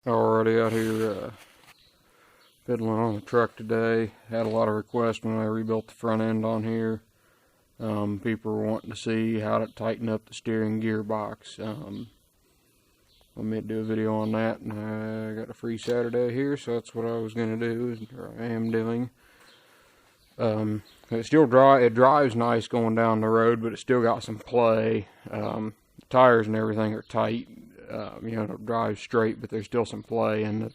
Already out here fiddling on the truck today. Had a lot of requests when I rebuilt the front end on here. People were wanting to see how to tighten up the steering gearbox. I may do a video on that, and I got a free Saturday here, so that's what I was going to do, or I am doing. It drives nice going down the road, but it's still got some play. The tires and everything are tight. It drives straight, but there's still some play in it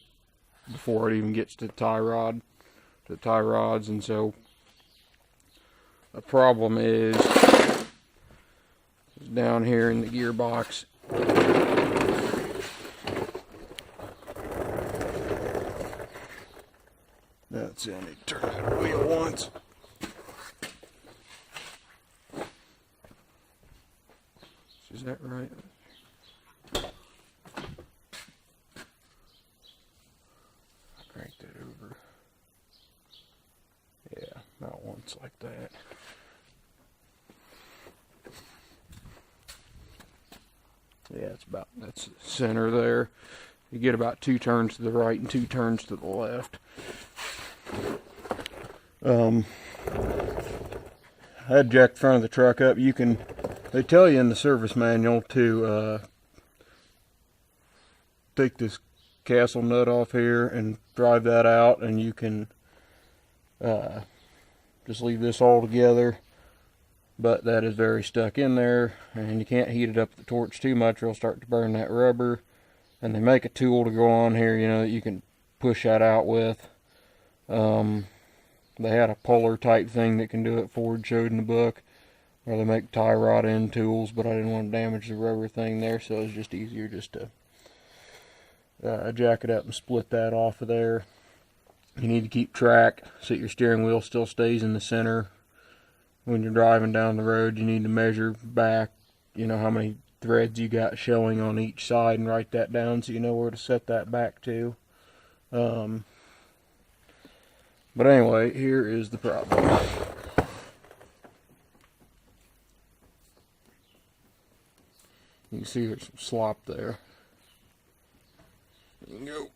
before it even gets to the tie rods, and so the problem is down here in the gearbox. That's in it. Turn that wheel once. Is that right? Crank that over. Yeah, not once like that. Yeah, that's the center there. You get about 2 turns to the right and 2 turns to the left. I had jacked the front of the truck up. They tell you in the service manual to take this castle nut off here and drive that out, and you can just leave this all together, but that is very stuck in there, and you can't heat it up with the torch too much or it'll start to burn that rubber. And they make a tool to go on here, that you can push that out with. They had a puller type thing that can do it. Ford showed in the book, where they make tie rod end tools, but I didn't want to damage the rubber thing there, so it was just easier just to jack it up and split that off of there. You need to keep track so that your steering wheel still stays in the center. When you're driving down the road, you need to measure back, how many threads you got showing on each side, and write that down so you know where to set that back to. But anyway, here is the problem. You can see there's some slop there. You can go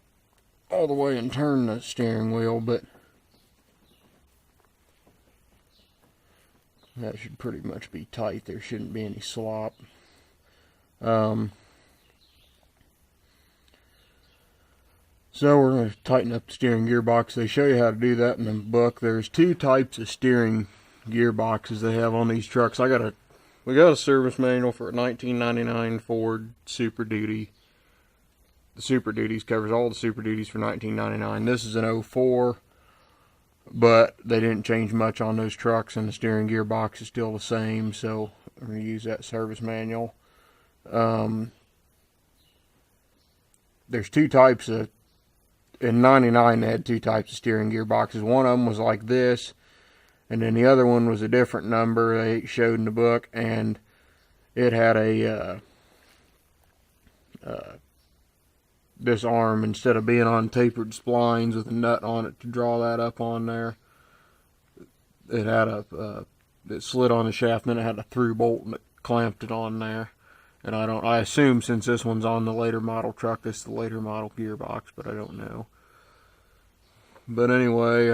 all the way and turn the steering wheel, but that should pretty much be tight. There shouldn't be any slop. So we're going to tighten up the steering gearbox. They show you how to do that in the book. There's 2 types of steering gearboxes they have on these trucks. We got a service manual for a 1999 Ford Super Duty. The Super Duties covers all the Super Duties for 1999. This is an 04, but they didn't change much on those trucks, and the steering gearbox is still the same, so I'm going to use that service manual. There's 2 types of, in 99 they had 2 types of steering gearboxes. One of them was like this, and then the other one was a different number they showed in the book, and it had this arm, instead of being on tapered splines with a nut on it to draw that up on there, it had it slid on the shaft, and then it had a through bolt and it clamped it on there. And I assume since this one's on the later model truck, this is the later model gearbox, but I don't know. But anyway,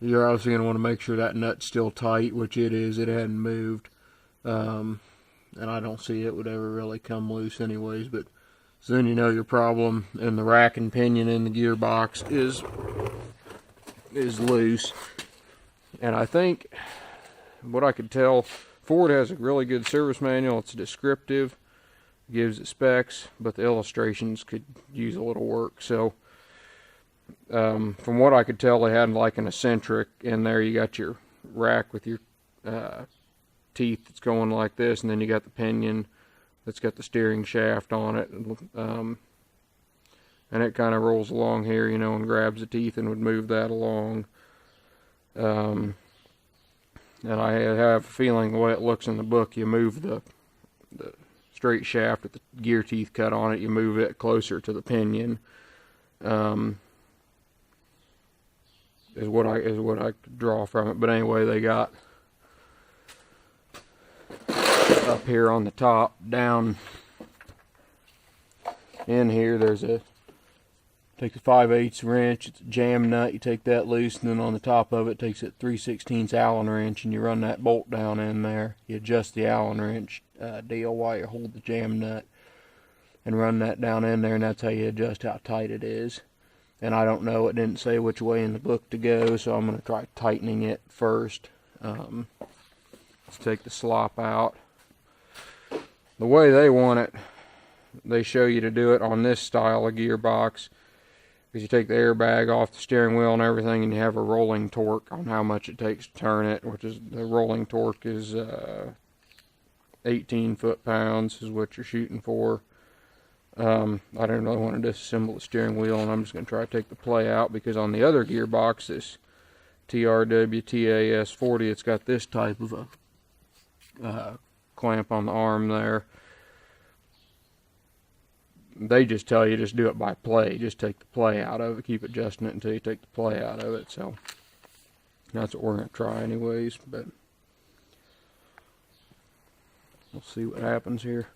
you're obviously going to want to make sure that nut's still tight, which it is. It hadn't moved. And I don't see it would ever really come loose anyways. But so then you know your problem in the rack and pinion in the gearbox is loose. And I think, what I could tell, Ford has a really good service manual. It's descriptive, gives it specs, but the illustrations could use a little work. So from what I could tell, they had like an eccentric in there. You got your rack with your teeth that's going like this, and then you got the pinion that's got the steering shaft on it, and it kind of rolls along here, and grabs the teeth and would move that along. And I have a feeling the way it looks in the book, you move the straight shaft with the gear teeth cut on it, you move it closer to the pinion. Is what I could draw from it. But anyway, they got up here on the top, down in here there's a, take a 5/8 wrench, it's a jam nut, you take that loose, and then on the top of it takes a 3/16 Allen wrench, and you run that bolt down in there. You adjust the Allen wrench deal while you hold the jam nut and run that down in there, and that's how you adjust how tight it is. And I don't know, it didn't say which way in the book to go, so I'm going to try tightening it first. Let's take the slop out. The way they want it, they show you to do it on this style of gearbox, because you take the airbag off the steering wheel and everything, and you have a rolling torque on how much it takes to turn it, which is, the rolling torque is 18 foot-pounds is what you're shooting for. I didn't really want to disassemble the steering wheel, and I'm just going to try to take the play out, because on the other gearbox, this TRW TAS 40, it's got this type of a clamp on the arm there. They just tell you just do it by play, just take the play out of it, keep adjusting it until you take the play out of it. So that's what we're going to try anyways, but we'll see what happens here.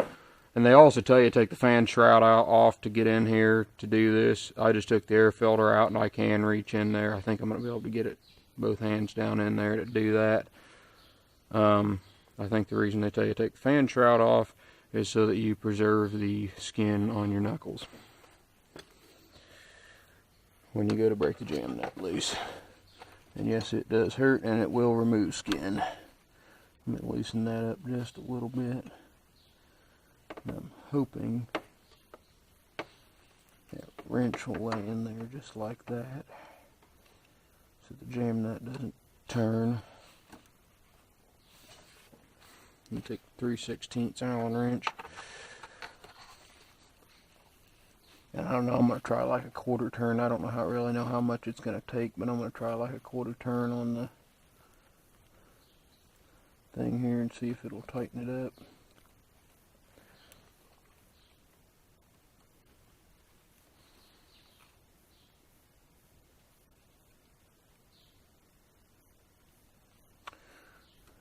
And they also tell you to take the fan shroud out off to get in here to do this. I just took the air filter out, and I can reach in there. I think I'm going to be able to get it, both hands down in there to do that. I think the reason they tell you to take the fan shroud off is so that you preserve the skin on your knuckles when you go to break the jam nut loose. And yes, it does hurt, and it will remove skin. I'm going to loosen that up just a little bit. And I'm hoping that wrench will lay in there just like that, so the jam nut doesn't turn. You take 3/16 Allen wrench, and I don't know, I'm going to try like a quarter turn. I don't know how, really know how much it's going to take, but I'm going to try like a quarter turn on the thing here and see if it'll tighten it up.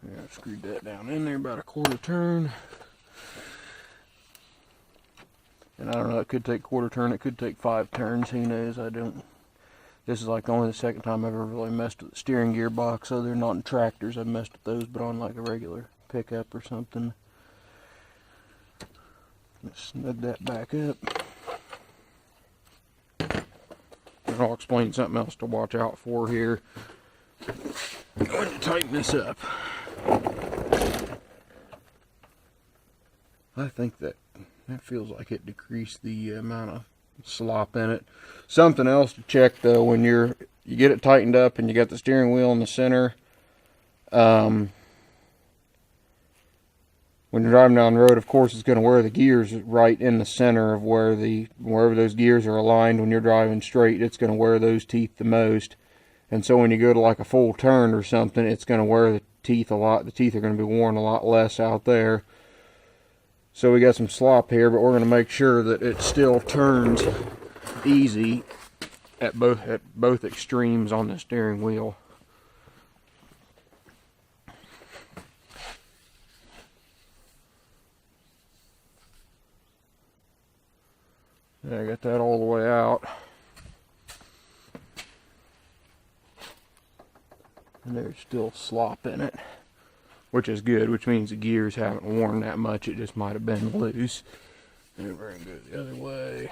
Yeah, I screwed that down in there about a quarter turn. And I don't know, it could take quarter turn, it could take 5 turns, who knows, I don't. This is like only the second time I've ever really messed with the steering gearbox, so they're not in tractors, I've messed with those, but on like a regular pickup or something. Let's snug that back up. And I'll explain something else to watch out for here. I'm going to tighten this up. I think that feels like it decreased the amount of slop in it. Something else to check though, when you get it tightened up and you got the steering wheel in the center, when you're driving down the road, of course it's going to wear the gears right in the center of wherever those gears are aligned. When you're driving straight, it's going to wear those teeth the most. And so when you go to like a full turn or something, it's going to wear the teeth a lot. The teeth are going to be worn a lot less out there. So we got some slop here, but we're going to make sure that it still turns easy at both extremes on the steering wheel. Yeah, I got that all the way out. And there's still slop in it, which is good, which means the gears haven't worn that much. It just might have been loose. And we're going to go the other way.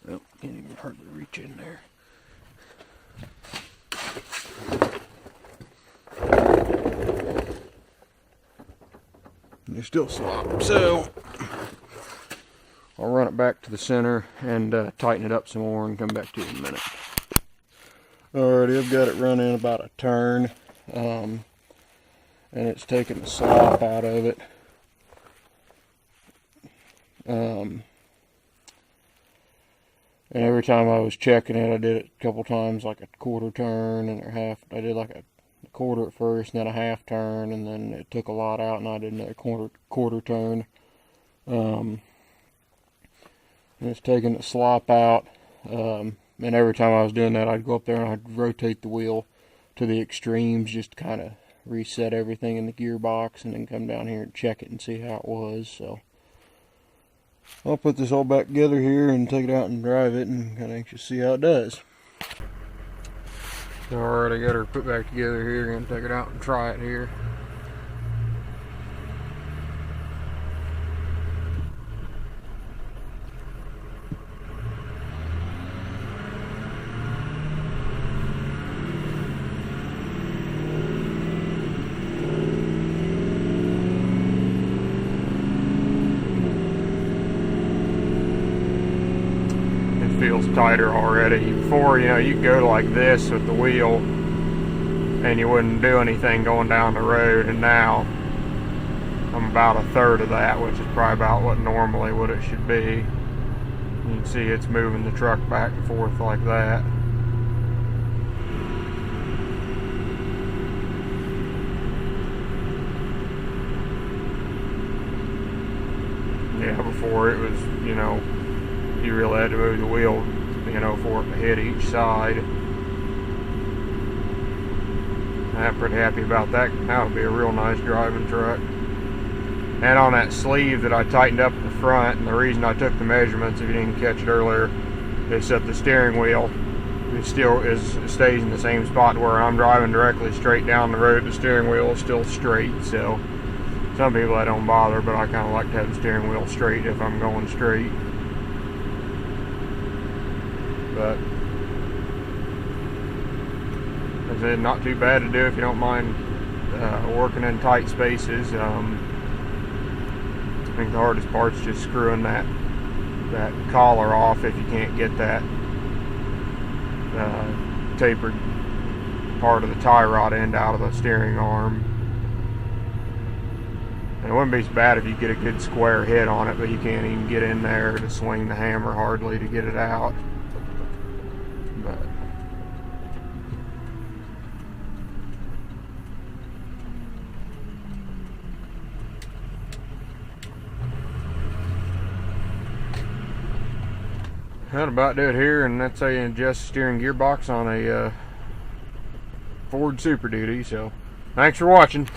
Well, can't even hardly reach in there. And there's still slop. So I'll run it back to the center and tighten it up some more and come back to it in a minute. Alrighty, I've got it running about a turn, and it's taking the slop out of it. And every time I was checking it, I did it a couple times, like a quarter turn and a half. I did like a quarter at first, and then a half turn, and then it took a lot out, and I did another quarter turn. And it's taking the slop out. And every time I was doing that, I'd go up there and I'd rotate the wheel to the extremes just to kind of reset everything in the gearbox, and then come down here and check it and see how it was. So I'll put this all back together here and take it out and drive it, and kind of anxious to see how it does. Alright, I got her put back together here. Gonna take it out and try it here. Feels tighter already. Before, you know, you could go like this with the wheel and you wouldn't do anything going down the road, and now I'm about a third of that, which is probably about what normally what it should be. You can see it's moving the truck back and forth like that. Yeah, before it was, you know, you really had to move the wheel, you know, for it to hit each side. I'm pretty happy about that. That'll be a real nice driving truck. And on that sleeve that I tightened up at the front, and the reason I took the measurements, if you didn't catch it earlier, is that the steering wheel stays in the same spot where I'm driving directly straight down the road. The steering wheel is still straight, so some people that don't bother, but I kind of like to have the steering wheel straight if I'm going straight. But as I said, not too bad to do if you don't mind working in tight spaces. I think the hardest part's just screwing that collar off if you can't get that tapered part of the tie rod end out of the steering arm. And it wouldn't be so bad if you get a good square hit on it, but you can't even get in there to swing the hammer hardly to get it out. But that'll about do it here, and that's how you adjust the steering gearbox on a Ford Super Duty. So thanks for watching.